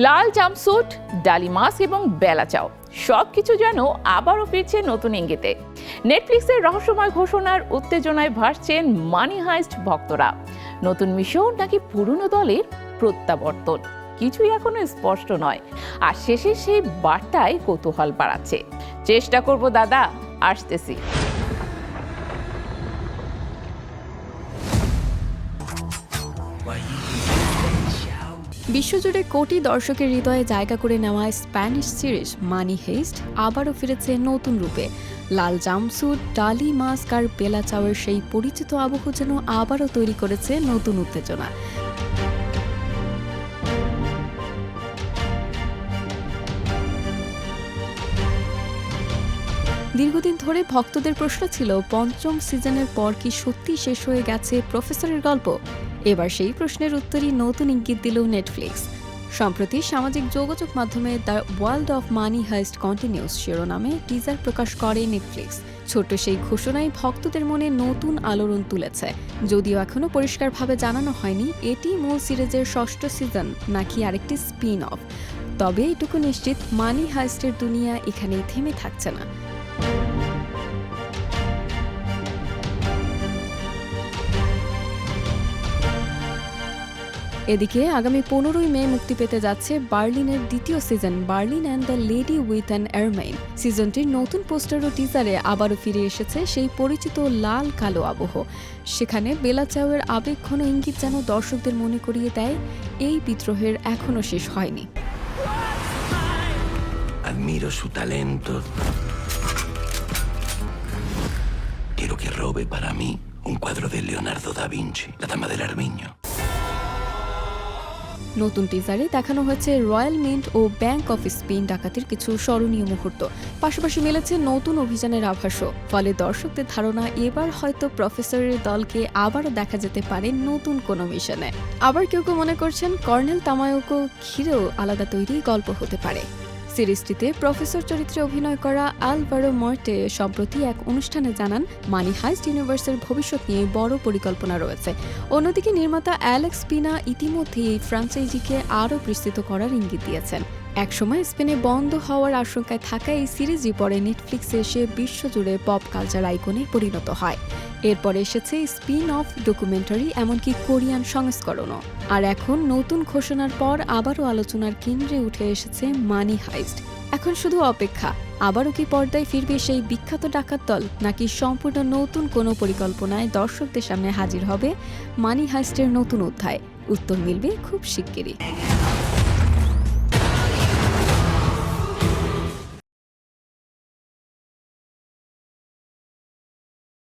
লাল jumpsuit, ডালি mask এবং বেলা চাও সবকিছু যেন আবারও ফিরছে নতুন ইঙ্গিতে। নেটফ্লিক্সের রহস্যময় ঘোষণার উত্তেজনায় ভাসছেন মানি হাইস্ট ভক্তরা। নতুন মিশন নাকি পুরনো দলের প্রত্যাবর্তন, কিছুই এখনো স্পষ্ট নয়। আর শেষে সেই বার্তায় কৌতূহল বাড়াচ্ছে। চেষ্টা করব দাদা, আসতেছি। বিশ্বজুড়ে কোটি দর্শকের হৃদয়ে জায়গা করে নেওয়া স্প্যানিশ সিরিজ মানি হেইস্ট আবারও ফিরেছে নতুন রূপে। লাল জাম্পস্যুট, ডালি মাস্ক আর বেলা চাওয়ের সেই পরিচিত আবহ যেন আবারও তৈরি করেছে নতুন উত্তেজনা। দীর্ঘদিন ধরে ভক্তদের প্রশ্ন ছিল, পঞ্চম সিজনের পর কি সত্যি শেষ হয়ে গেছে প্রফেসরের গল্প? এবার সেই প্রশ্নের উত্তরই নতুন ইঙ্গিত দিল নেটফ্লিক্স। সম্প্রতি সামাজিক যোগাযোগ মাধ্যমে the world of money heist continues শিরোনামে টিজার প্রকাশ করে নেটফ্লিক্স। ছোট্ট সেই ঘোষণায় ভক্তদের মনে নতুন আলোড়ন তুলেছে। যদিও এখনও পরিষ্কারভাবে জানানো হয়নি এটি মূল সিরিজের ষষ্ঠ সিজন নাকি আরেকটি স্পিন অফ। তবে এটুকু নিশ্চিত, মানি হাইস্টের দুনিয়া এখানেই থেমে থাকছে না। এদিকে আগামী 15ই মে মুক্তি পেতে যাচ্ছে বার্লিনের দ্বিতীয় season, Berlin and the lady with an ermine. সিজনটির নতুন পোস্টার ও টিজারে আবারও ফিরে এসেছে সেই পরিচিত লাল কালো আবহ। সেখানে বেলা চাওয়ের আবেগঘন ইঙ্গিত যেন দর্শকদের মনে করিয়ে দেয় এই বিদ্রোহের এখনও শেষ হয়নি। Admiro su talento. Quiero que robe para mí un cuadro de Leonardo da Vinci, La Dama del Armiño. নতুন টিজারে দেখানো হয়েছে রয়্যাল মিন্ট ও ব্যাংক অফ স্পেন ডাকাতির কিছু স্মরণীয় মুহূর্ত। পাশাপাশি মিলেছে নতুন অভিযানের আভাসও। ফলে দর্শকদের ধারণা, এবার হয়তো প্রফেসরের দলকে আবারও দেখা যেতে পারে নতুন কোনো মিশনে। আবার কেউ কেউ মনে করছেন কর্নেল তামায়োকে ঘিরেও আলাদা তৈরি গল্প হতে পারে। সিরিজটিতে প্রফেসর চরিত্রে অভিনয় করা আলভারো মর্টে সম্প্রতি এক অনুষ্ঠানে জানান, মানি হাইস্ট ইউনিভার্সের ভবিষ্যৎ নিয়ে বড় পরিকল্পনা রয়েছে। অন্যদিকে নির্মাতা অ্যালেক্স পিনা ইতিমধ্যেই এই ফ্র্যাঞ্চাইজিকে আরও বিস্তৃত করার ইঙ্গিত দিয়েছেন। একসময় স্পেনে বন্ধ হওয়ার আশঙ্কায় থাকা এই সিরিজই পরে নেটফ্লিক্সে এসে বিশ্বজুড়ে পপ কালচার আইকনে পরিণত হয়। এরপরে এসেছে স্পিন অফ, ডকুমেন্টারি, এমনকি কোরিয়ান সংস্করণও। আর এখন নতুন ঘোষণার পর আবারও আলোচনার কেন্দ্রে উঠে এসেছে মানি হাইস্ট। এখন শুধু অপেক্ষা, আবারও কি পর্দায় ফিরবে সেই বিখ্যাত ডাকাত দল, নাকি সম্পূর্ণ নতুন কোনো পরিকল্পনায় দর্শকদের সামনে হাজির হবে মানি হাইস্টের নতুন অধ্যায়? উত্তর মিলবে খুব শিগগিরই।